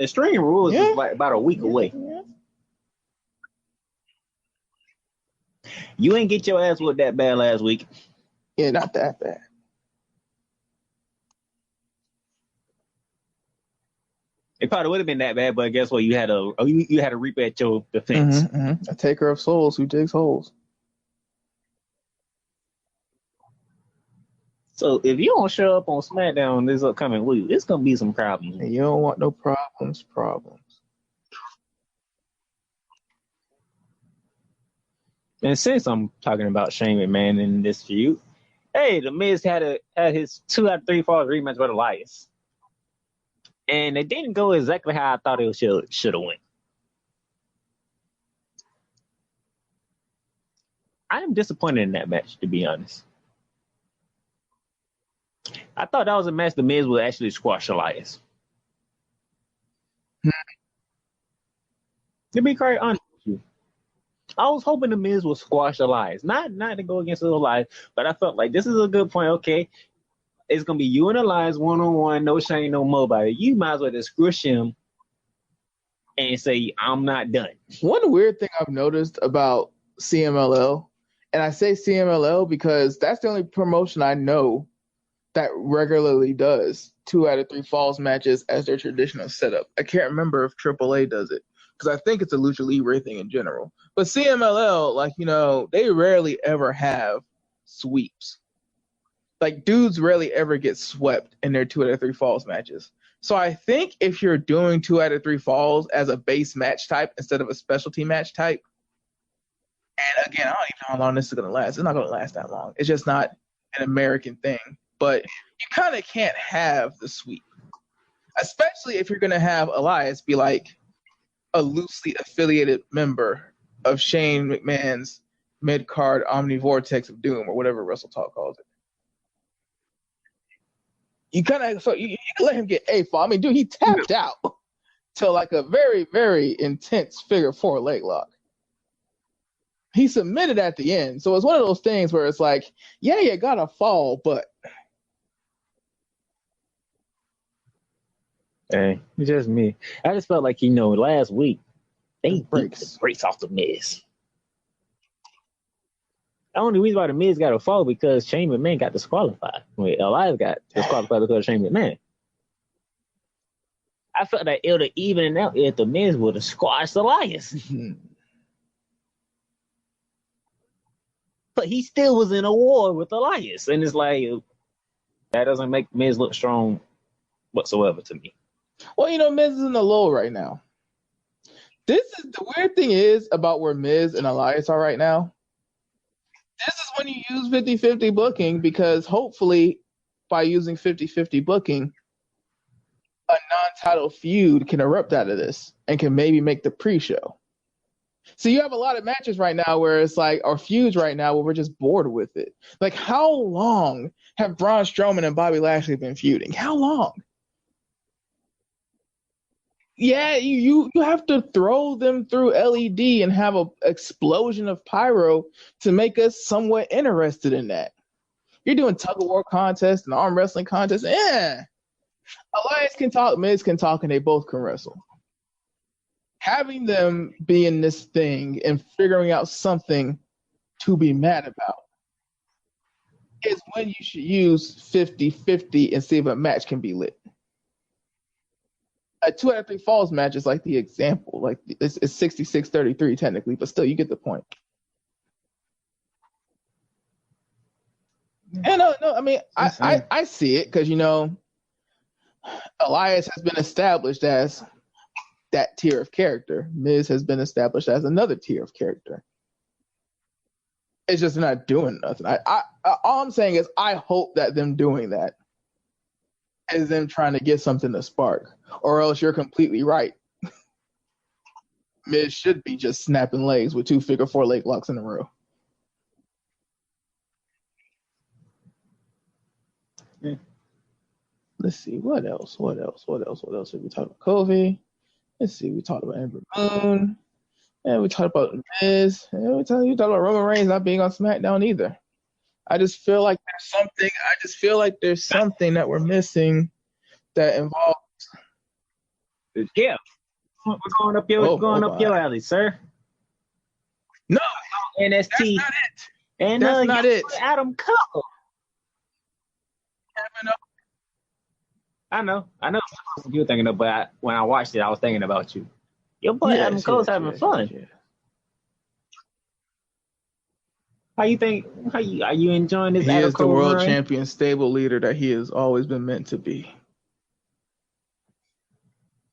Extreme Rules is like about a week away. Yeah. You ain't get your ass whooped that bad last week. Yeah, not that bad. It probably would have been that bad, but guess what? You had to reap at your defense. A taker of souls who digs holes. So if you don't show up on SmackDown this upcoming week, it's gonna be some problems. And you don't want no problems. And since I'm talking about Shane McMahon in this feud, hey, The Miz had his 2 out of 3 falls rematch with Elias, and it didn't go exactly how I thought it should have went. I am disappointed in that match, to be honest. I thought that was a match The Miz would actually squash Elias. To be quite honest with you, I was hoping The Miz would squash Elias. Not to go against Elias, but I felt like this is a good point. Okay, it's gonna be you and Elias 1-on-1, no Shane, no nobody. You might as well just squish him and say, I'm not done. One weird thing I've noticed about CMLL, and I say CMLL because that's the only promotion I know that regularly does 2 out of 3 falls matches as their traditional setup. I can't remember if AAA does it because I think it's a Lucha Libre thing in general. But CMLL, like, you know, they rarely ever have sweeps. Like, dudes rarely ever get swept in their 2 out of 3 falls matches. So I think if you're doing 2 out of 3 falls as a base match type instead of a specialty match type, and again, I don't even know how long this is going to last. It's not going to last that long. It's just not an American thing. But you kind of can't have the sweep, especially if you're going to have Elias be like a loosely affiliated member of Shane McMahon's mid-card Omnivortex of Doom or whatever Wrestle Talk calls it. You kind of so you can let him get a fall. I mean, dude, he tapped out to like a very, very intense figure 4 leg lock. He submitted at the end, so it's one of those things where it's like, yeah, you gotta fall, but hey, it's just me. I just felt like, you know, last week they beat the brakes off the Miz. The only reason why the Miz got a fall because Shane McMahon got disqualified. Elias got disqualified because of Shane McMahon. I felt that it would have evened out if the Miz would have squashed Elias. But he still was in a war with Elias. And it's like, that doesn't make Miz look strong whatsoever to me. Well, you know, Miz is in the low right now. This is the weird thing is about where Miz and Elias are right now. This is when you use 50-50 booking because hopefully by using 50-50 booking, a non-title feud can erupt out of this and can maybe make the pre-show. So you have a lot of matches right now where it's like, or feuds right now where we're just bored with it. Like, how long have Braun Strowman and Bobby Lashley been feuding? How long? Yeah, you have to throw them through LED and have an explosion of pyro to make us somewhat interested in that. You're doing tug-of-war contests and arm wrestling contests. Elias can talk, Miz can talk, and they both can wrestle. Having them be in this thing and figuring out something to be mad about is when you should use 50-50 and see if a match can be lit. A 2 out of 3 falls match is like the example. Like it's 66-33 technically, but still you get the point. And no, I mean I see it because, you know, Elias has been established as that tier of character. Miz has been established as another tier of character. It's just not doing nothing. All I'm saying is I hope that them doing that is them trying to get something to spark, or else you're completely right. Miz should be just snapping legs with 2 figure 4 leg locks in a row. Yeah. Let's see, what else? What else did we talk about? Kofi. Let's see, we talked about Ember Moon. And we talked about Miz. And we talked about Roman Reigns not being on SmackDown either. I just feel like there's something that we're missing that involves. Yeah. We're going up your alley, sir. No, NXT. That's not it. And that's not it. Adam Cole. I know what you're thinking of, but when I watched it, I was thinking about you. Your boy Adam Cole's having fun. Yes. How you think? Are you enjoying this? He Adam is the Cole world run? champion, stable leader that he has always been meant to be.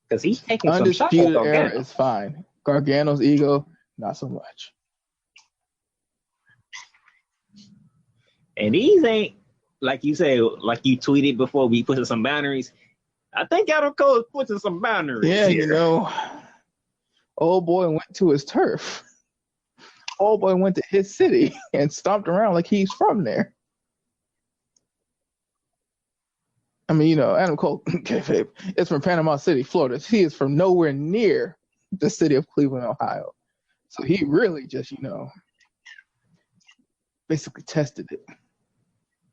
Because he's taking Undisputed some shots. Era is fine. Gargano's ego, not so much. And these ain't, like you say, like you tweeted before, we put some boundaries. I think Adam Cole is putting some boundaries. Yeah, here. you know, old boy went to his turf. Old boy went to his city and stomped around like he's from there. I mean, you know, Adam Cole, is from Panama City, Florida. He is from nowhere near the city of Cleveland, Ohio. So he really just, you know, basically tested it.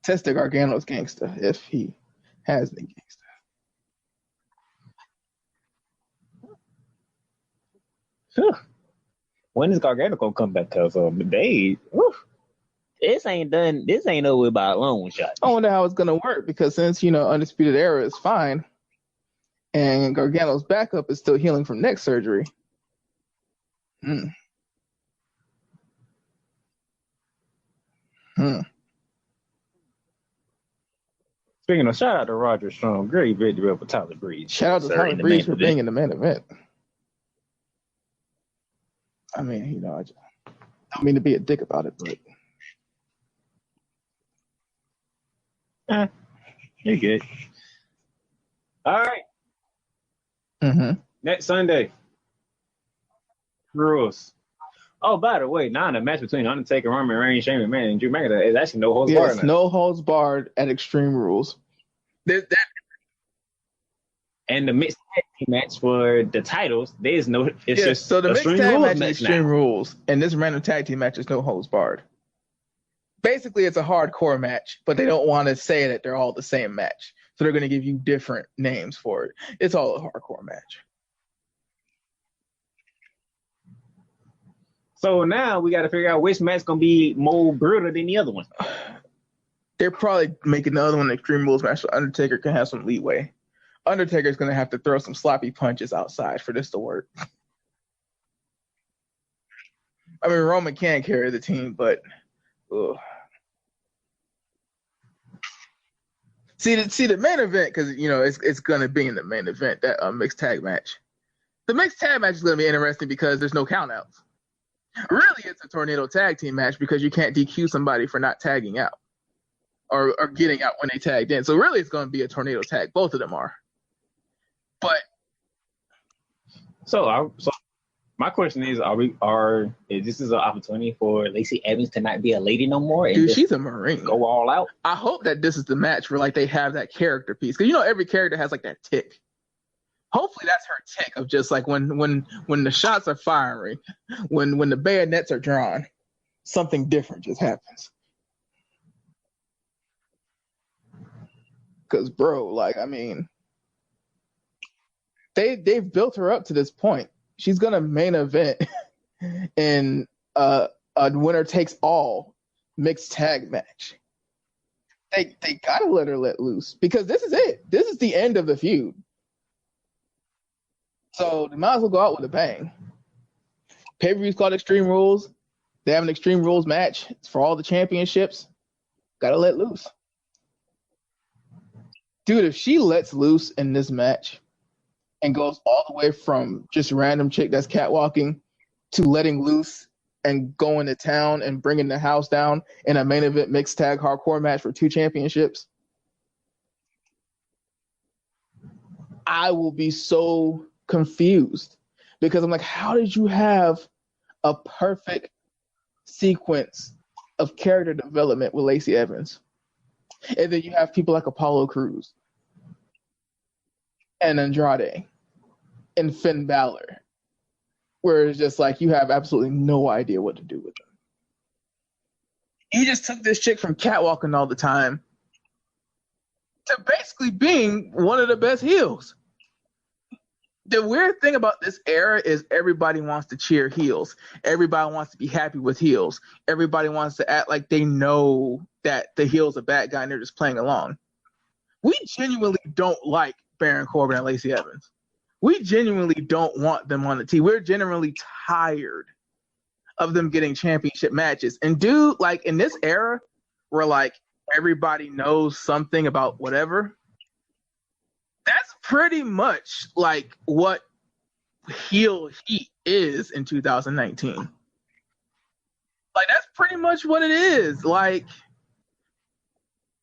Test the Gargano's gangster if he has been gangster. When is Gargano gonna come back? Cause this ain't done. This ain't over by a long shot. I wonder how it's gonna work because since Undisputed Era is fine, and Gargano's backup is still healing from neck surgery. Speaking of, shout out to Roger Strong, great victory over Tyler Breeze. Shout out to Tyler Breeze for being in the main event. I mean, I just don't mean to be a dick about it, but you're good. All right. Next Sunday, rules. Oh, by the way, now the match between Undertaker, Roman Reigns, Shane McMahon, and Drew McIntyre is actually no holds barred. Yes, no holds barred at Extreme Rules. And the mixed tag team match for the titles, there's no. It's just so the mixed tag match is Extreme Rules, and this random tag team match is no holds barred. Basically, it's a hardcore match, but they don't want to say that they're all the same match, so they're going to give you different names for it. It's all a hardcore match. So now we got to figure out which match going to be more brutal than the other one. They're probably making the other one an Extreme Rules match so Undertaker can have some leeway. Undertaker's going to have to throw some sloppy punches outside for this to work. I mean, Roman can carry the team, but See the main event, because it's going to be in the main event, that mixed tag match. The mixed tag match is going to be interesting because there's no countouts. Really, it's a tornado tag team match because you can't DQ somebody for not tagging out or getting out when they tagged in. So really, it's going to be a tornado tag. Both of them are. But so my question is, is this an opportunity for Lacey Evans to not be a lady no more? Dude, she's a Marine. Go all out. I hope that this is the match where they have that character piece, because every character has that tick. Hopefully that's her tick of just when the shots are firing, when the bayonets are drawn, something different just happens. Because they've built her up to this point. She's gonna main event in a winner takes all mixed tag match. They gotta let her let loose because this is it. This is the end of the feud. So they might as well go out with a bang. Pay-per-view's called Extreme Rules. They have an Extreme Rules match. It's for all the championships. Gotta let loose. Dude, if she lets loose in this match and goes all the way from just random chick that's catwalking to letting loose and going to town and bringing the house down in a main event mixed tag hardcore match for 2 championships, I will be so confused because I'm like, how did you have a perfect sequence of character development with Lacey Evans? And then you have people like Apollo Crews and Andrade and Finn Balor, where it's just you have absolutely no idea what to do with them. You just took this chick from catwalking all the time to basically being one of the best heels. The weird thing about this era is everybody wants to cheer heels. Everybody wants to be happy with heels. Everybody wants to act like they know that the heel's a bad guy and they're just playing along. We genuinely don't like Baron Corbin and Lacey Evans. We genuinely don't want them on the team. We're genuinely tired of them getting championship matches. And dude, in this era where everybody knows something about whatever, that's pretty much what heel heat is in 2019. That's pretty much what it is.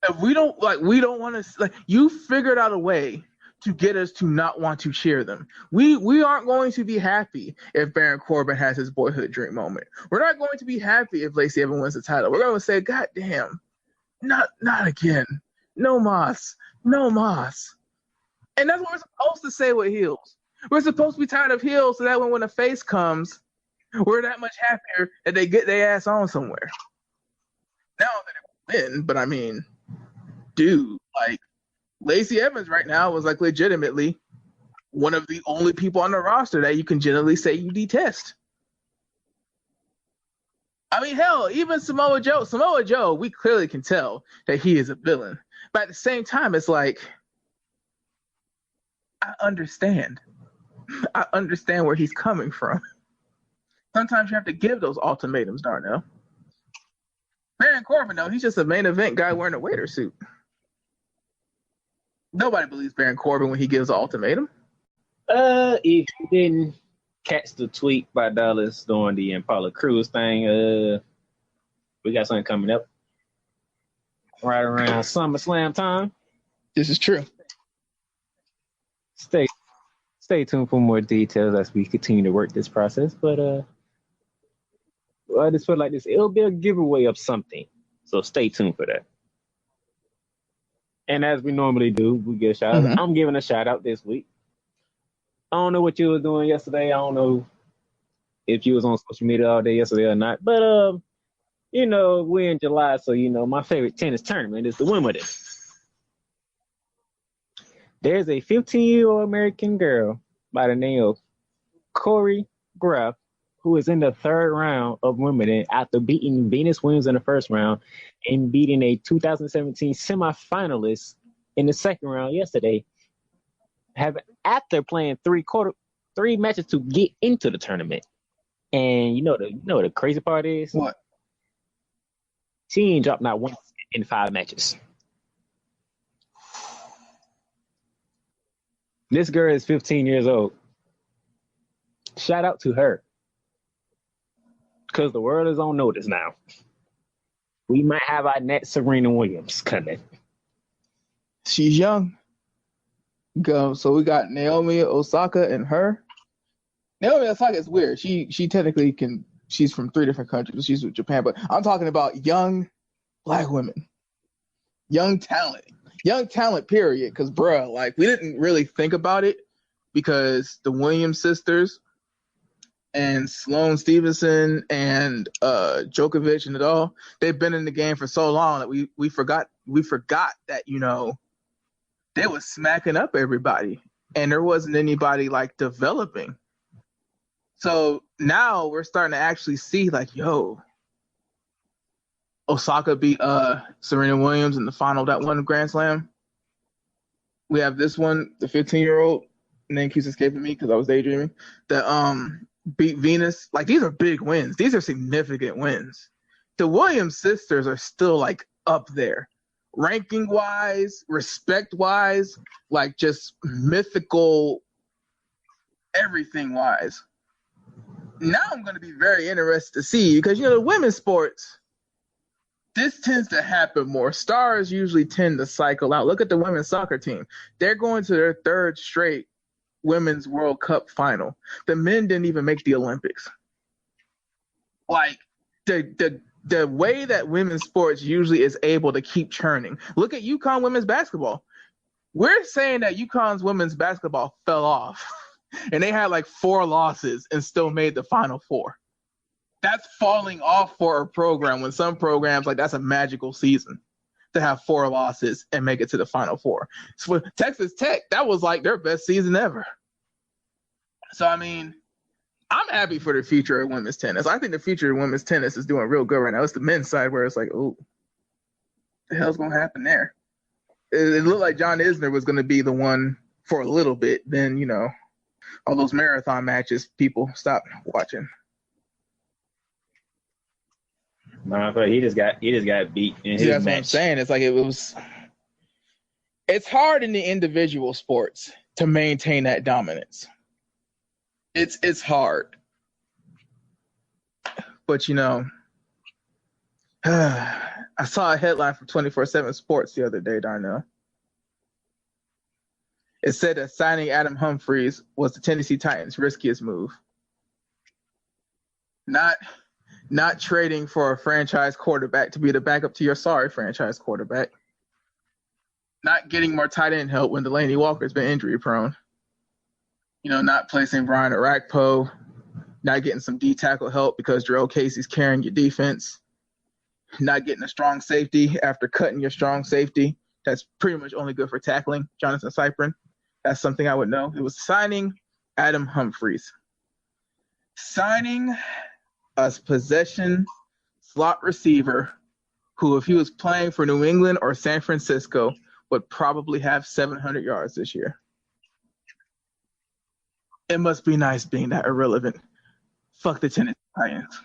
If we don't want to, you figured out a way to get us to not want to cheer them. We aren't going to be happy if Baron Corbin has his boyhood dream moment. We're not going to be happy if Lacey Evans wins the title. We're going to say, God damn, not again. No mas. And that's what we're supposed to say with heels. We're supposed to be tired of heels so that when a face comes, we're that much happier that they get their ass on somewhere. Now that it will win, but I mean, dude. Like, Lacey Evans right now was like legitimately one of the only people on the roster that you can generally say you detest. I mean, hell, even Samoa Joe. Samoa Joe, we clearly can tell that he is a villain. But at the same time, it's like, I understand. I understand where he's coming from. Sometimes you have to give those ultimatums, Darnell. Baron Corbin, though, he's just a main event guy wearing a waiter suit. Nobody believes Baron Corbin when he gives an ultimatum. If you didn't catch the tweet by Dallas during the Impala Cruz thing, we got something coming up right around SummerSlam time. This is true. Stay tuned for more details as we continue to work this process. But I just feel like it'll be a giveaway of something. So stay tuned for that. And as we normally do, we give a shout out. I'm giving a shout out this week. I don't know what you were doing yesterday. I don't know if you was on social media all day yesterday or not. But we're in July, so my favorite tennis tournament is the Wimbledon. There's a 15-year-old American girl by the name of Corey Graf, who is in the third round of Wimbledon after beating Venus Williams in the first round and beating a 2017 semifinalist in the second round yesterday. After playing three matches to get into the tournament. And you know the crazy part is? What? She ain't dropped not once in 5 matches. This girl is 15 years old. Shout out to her. Because the world is on notice now. We might have our next Serena Williams coming. She's young. Go. So we got Naomi Osaka and her. Naomi Osaka is weird. She technically she's from 3 different countries. She's with Japan, but I'm talking about young black women. Young talent, period. Because, bruh, like, we didn't really think about it because the Williams sisters and Sloane Stevenson and Djokovic and it all, they've been in the game for so long that we forgot that, they was smacking up everybody and there wasn't anybody like developing. So now we're starting to actually see like, Osaka beat Serena Williams in the final that won Grand Slam. We have this one, the 15-year-old, name keeps escaping me because I was daydreaming, that beat Venus. Like, these are big wins. These are significant wins. The Williams sisters are still like up there. Ranking wise, respect wise, like just mythical, everything wise. Now I'm going to be very interested to see because, the women's sports, this tends to happen more. Stars usually tend to cycle out. Look at the women's soccer team. They're going to their 3rd straight Women's World Cup final. The men didn't even make the Olympics. Like, the way that women's sports usually is able to keep churning. Look at UConn women's basketball. We're saying that UConn's women's basketball fell off and they had like 4 losses and still made the Final Four. That's falling off for a program when some programs, like, that's a magical season to have 4 losses and make it to the Final Four. So for Texas Tech, that was like their best season ever. So, I mean, I'm happy for the future of women's tennis. I think the future of women's tennis is doing real good right now. It's the men's side where it's like, oh, the hell's going to happen there? It looked like John Isner was going to be the one for a little bit. Then, all those marathon matches, people stopped watching. No, but he just got beat in his that's match. What I'm saying. It's like it's hard in the individual sports to maintain that dominance. It's hard. But I saw a headline from 24/7 Sports the other day, Darnell. It said that signing Adam Humphries was the Tennessee Titans' riskiest move. Not trading for a franchise quarterback to be the backup to your sorry franchise quarterback. Not getting more tight end help when Delaney Walker's been injury prone. Not placing Brian Orakpo. Not getting some D-tackle help because Jarrell Casey's carrying your defense. Not getting a strong safety after cutting your strong safety. that's pretty much only good for tackling Jonathan Cyprin. That's something I would know. It was signing Adam Humphries. Signing a possession slot receiver who, if he was playing for New England or San Francisco, would probably have 700 yards this year. It must be nice being that irrelevant. Fuck the Tennessee Titans.